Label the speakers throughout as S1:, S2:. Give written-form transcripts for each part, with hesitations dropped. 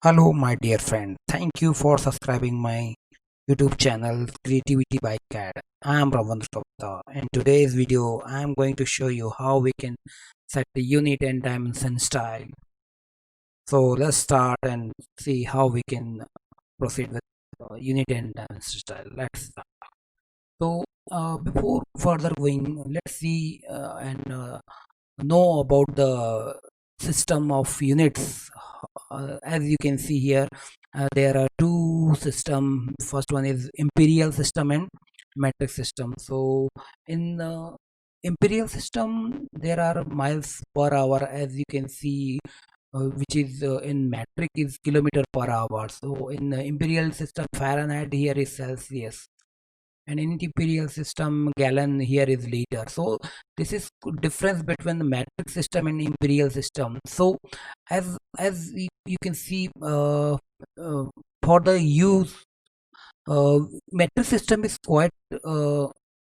S1: Hello, my dear friend. Thank you for subscribing my YouTube channel Creativity by CAD. I am Ravan Gupta. In today's video, I am going to show you how we can set the unit and dimension style. So let's start and see how we can proceed with unit and dimension style. Let's start. So before further going, let's see and know about the system of units. As you can see here, there are two system. First one is imperial system and metric system. So in imperial system there are miles per hour, as you can see, which is in metric is kilometer per hour. So in the imperial system, Fahrenheit here is Celsius, and in imperial system, gallon here is liter. So this is difference between the metric system and imperial system. So as you can see, for the use, metric system is quite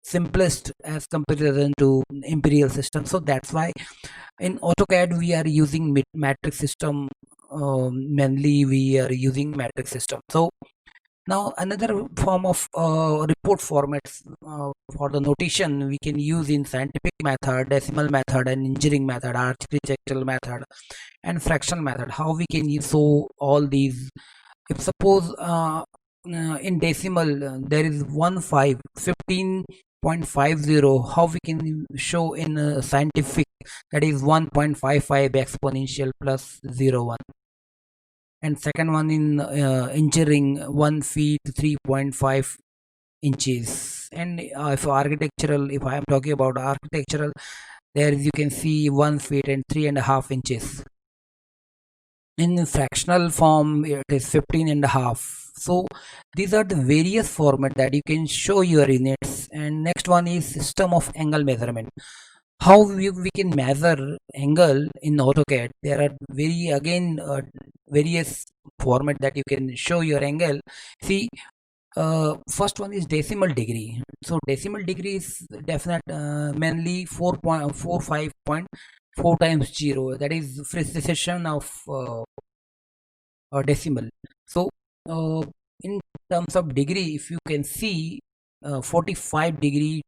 S1: simplest as comparison to imperial system. So that's why in AutoCAD we are using metric system. Mainly we are using metric system. So now another form of report formats for the notation we can use in scientific method, decimal method, and engineering method, architectural method, and fractional method. How we can use so all these? If suppose in decimal there is 15.50, how we can show in scientific, that is 1.55 exponential plus 0 1. And second one in engineering, 1 feet 3.5 inches. And if I am talking about architectural, there you can see 1 feet and 3.5 inches. In fractional form it is 15.5. So these are the various format that you can show your units. And next one is system of angle measurement. How we can measure angle in AutoCAD. There are various format that you can show your angle. See, first one is decimal degree. So decimal degree is definite, mainly 4.45.4 times 0. That is precision of decimal. So in terms of degree, if you can see, 45 degree,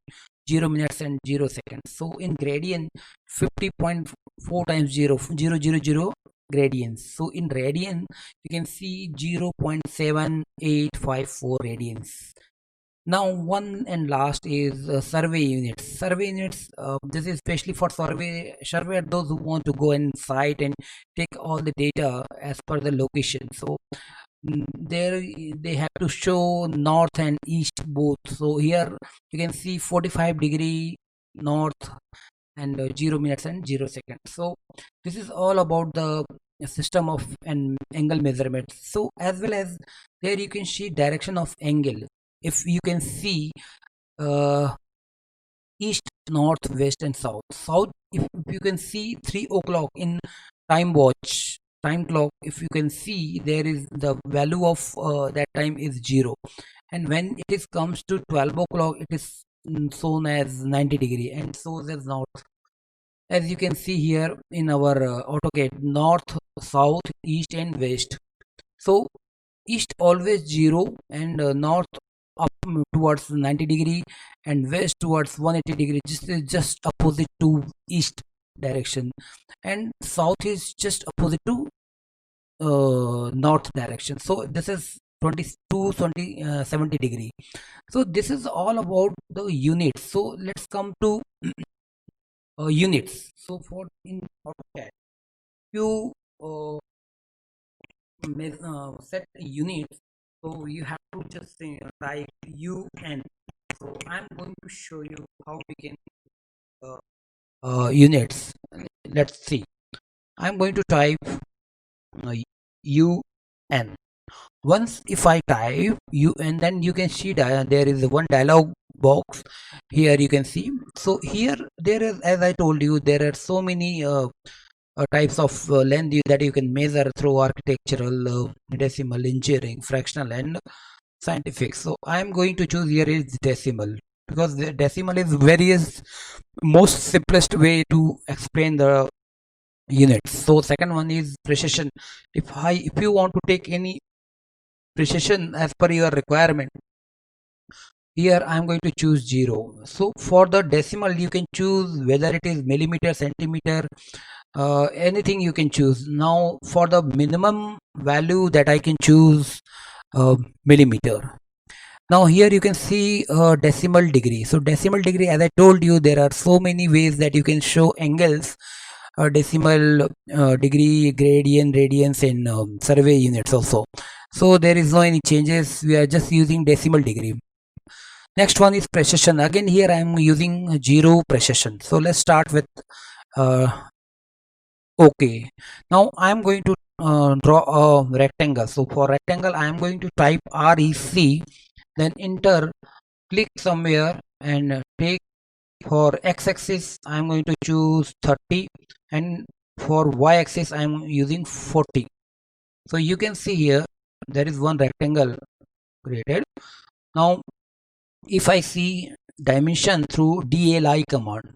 S1: 0 minutes and 0 seconds. So in gradient, 50.4 times 0, 0, 0, 0 gradients. So in radian you can see 0.7854 radians. Now one and last is survey units. Survey units, this is especially for surveyor, those who want to go in site and take all the data as per the location. So there they have to show north and east both. So here you can see 45 degree north and 0 minutes and 0 seconds. So this is all about the system of an angle measurement. So as well as there you can see direction of angle. If you can see, uh, east, north, west, and south, if you can see 3 o'clock in time watch, time clock, if you can see, there is the value of that time is 0. And when it is comes to 12 o'clock, it is shown as 90 degree, and so is north. As you can see here in our AutoCAD, north, south, east, and west. So east always 0, and north up towards 90 degree, and west towards 180 degree, just opposite to east direction, and south is just opposite to north direction. So this is 22 20 70 degree. So this is all about the units. So let's come to units. So for in AutoCAD, you set units, so you have to just type UN. So I'm going to show you how we can uh, units. Let's see. I'm going to type UN. Once if I type UN, then you can see there is one dialog box here, you can see. So here there is, as I told you, there are so many types of length that you can measure through architectural, decimal, engineering, fractional, and scientific. So I am going to choose here is decimal, because the decimal is most simplest way to explain the units. So second one is precision. If you want to take any precision as per your requirement, here I am going to choose 0. So for the decimal you can choose whether it is millimeter, centimeter, anything you can choose. Now for the minimum value that I can choose millimeter. Now here you can see decimal degree. So decimal degree, as I told you, there are so many ways that you can show angles, decimal degree, gradient, radians, and survey units also. So there is no any changes, we are just using decimal degree. Next one is precision. Again here I am using 0 precision. So let's start with OK. Now I am going to draw a rectangle. So for rectangle I am going to type REC, then enter, click somewhere, and take for x-axis I am going to choose 30, and for y-axis I am using 40. So you can see here there is one rectangle created. Now if I see dimension through DLI command,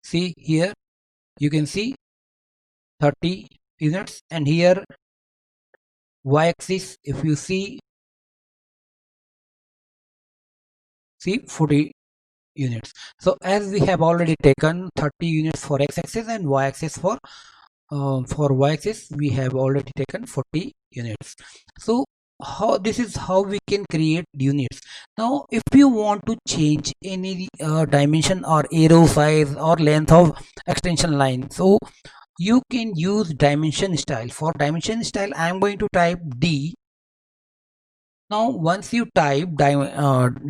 S1: see here you can see 30 units, and here y-axis if you see 40 units. So as we have already taken 30 units for x-axis and y-axis, for y-axis we have already taken 40 units. So this is how we can create units. Now if you want to change any dimension or arrow size or length of extension line, so you can use dimension style. For dimension style I am going to type D. Now once you type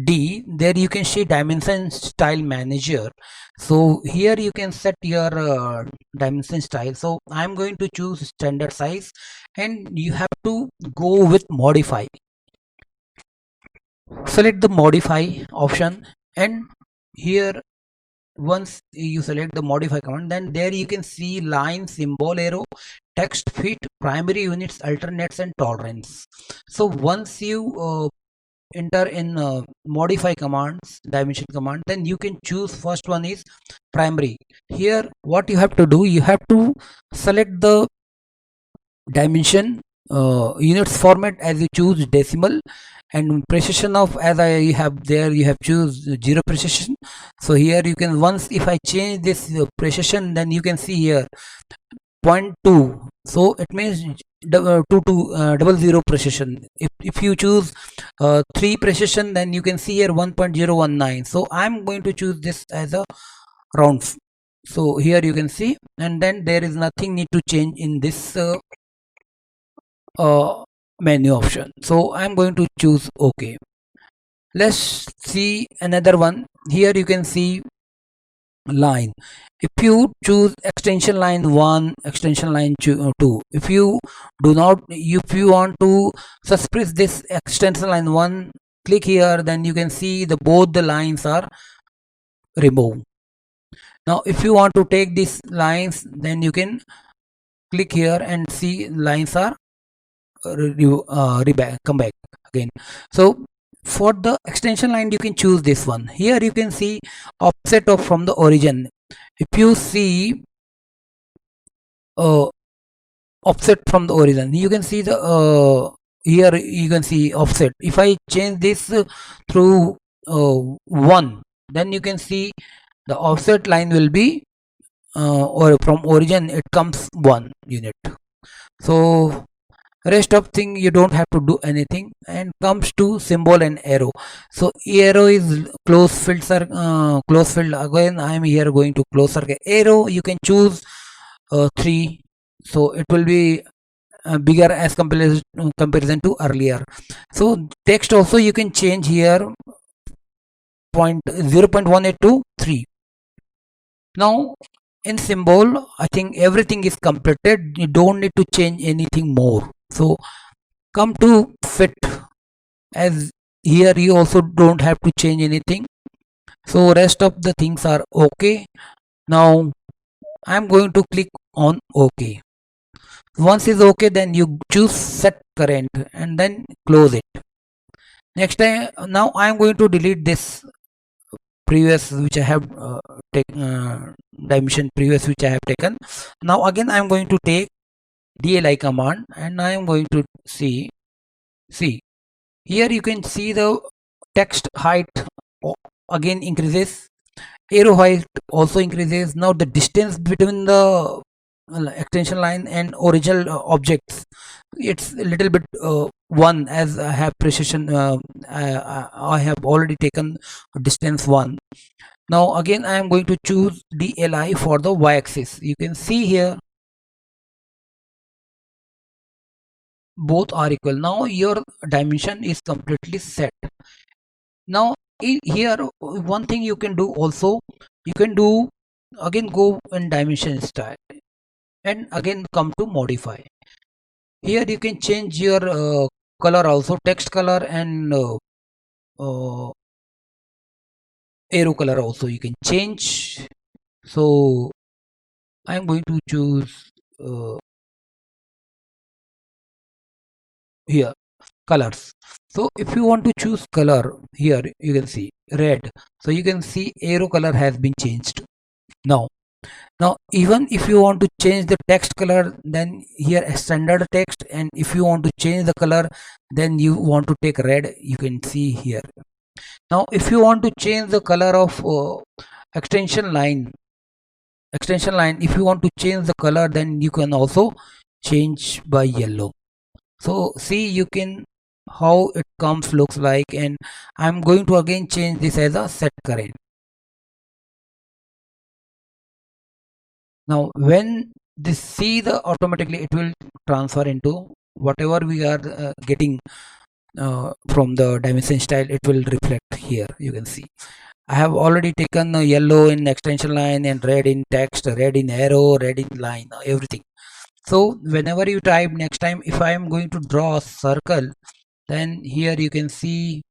S1: D, there you can see dimension style manager. So here you can set your dimension style. So I'm going to choose standard size, and you have to go with modify. Select the modify option, and here once you select the modify command, then there you can see line, symbol, arrow, text, fit, primary units, alternates, and tolerance. So once you enter in modify commands, dimension command, then you can choose first one is primary. Here what you have to do, you have to select the dimension units format as you choose decimal, and precision of, as I have there, you have choose 0 precision. So here you can, once if I change this precision, then you can see here 0.2, so it means 00 precision. If you choose 3 precision, then you can see here 1.019. so I'm going to choose this as a round. So here you can see, and then there is nothing need to change in this menu option. So I'm going to choose OK. Let's see another one. Here you can see line. If you choose extension line 1, extension line 2, if you want to suppress this extension line 1, click here, then you can see both the lines are removed. Now if you want to take these lines, then you can click here and see lines are come back again. So for the extension line you can choose this one. Here you can see offset of from the origin. If you see offset from the origin, you can see the here you can see offset. If I change this through 1, then you can see the offset line will be or from origin it comes 1 unit. So rest of thing you don't have to do anything, and comes to symbol and arrow. So arrow is close field close field. Again I am here going to close circle. Arrow you can choose 3, so it will be bigger as comparison to earlier. So text also you can change here 0.18 to 3. Now in symbol I think everything is completed, you don't need to change anything more. So come to fit, as here you also don't have to change anything. So rest of the things are okay. Now I'm going to click on OK. Once is okay, then you choose set current and then close it. Next time, now I'm going to delete this previous which I have taken, dimension previous which I have taken. Now again I am going to take DLI command, and I am going to see here you can see the text height again increases, arrow height also increases. Now the distance between the extension line and original objects, it's a little bit one, as I have precision, I have already taken distance 1. Now again I am going to choose DLI for the y-axis. You can see here both are equal. Now your dimension is completely set. Now here one thing you can do also, you can do again, go in dimension style and again come to modify. Here you can change your color also, text color and uh, arrow color also you can change. So I am going to choose here colors. So if you want to choose color, here you can see red, so you can see arrow color has been changed. Now even if you want to change the text color, then here a standard text, and if you want to change the color, then you want to take red, you can see here. Now if you want to change the color of extension line, if you want to change the color, then you can also change by yellow. So see, you can how it comes looks like, and I'm going to again change this as a set current. Now when this see, the automatically it will transfer into whatever we are getting from the dimension style, it will reflect here. You can see I have already taken yellow in extension line and red in text, red in arrow, red in line, everything. So whenever you type next time, if I am going to draw a circle, then here you can see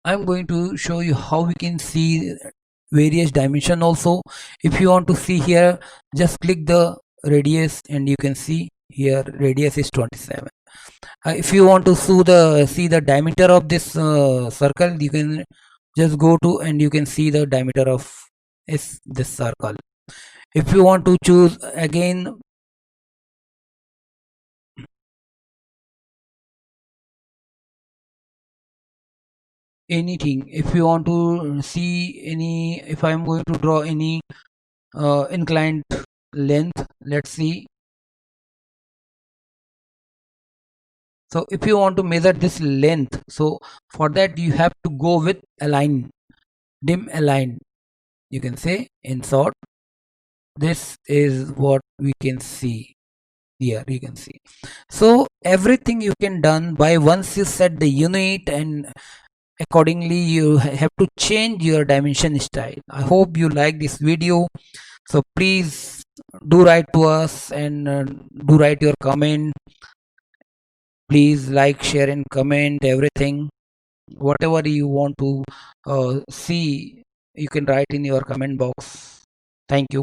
S1: I'm going to show you how we can see various dimension also. If you want to see here, just click the radius and you can see here radius is 27. If you want to see the diameter of this circle, you can just go to and you can see the diameter of this circle. If you want to choose again anything, if you want to see any, if I am going to draw any inclined length, let's see. So if you want to measure this length, so for that you have to go with align, dim align. You can say insert. This is what we can see here. You can see. So everything you can done by once you set the unit, and accordingly you have to change your dimension style. I hope you like this video. So please do write to us and do write your comment. Please like, share and comment everything. Whatever you want to see, you can write in your comment box. Thank you.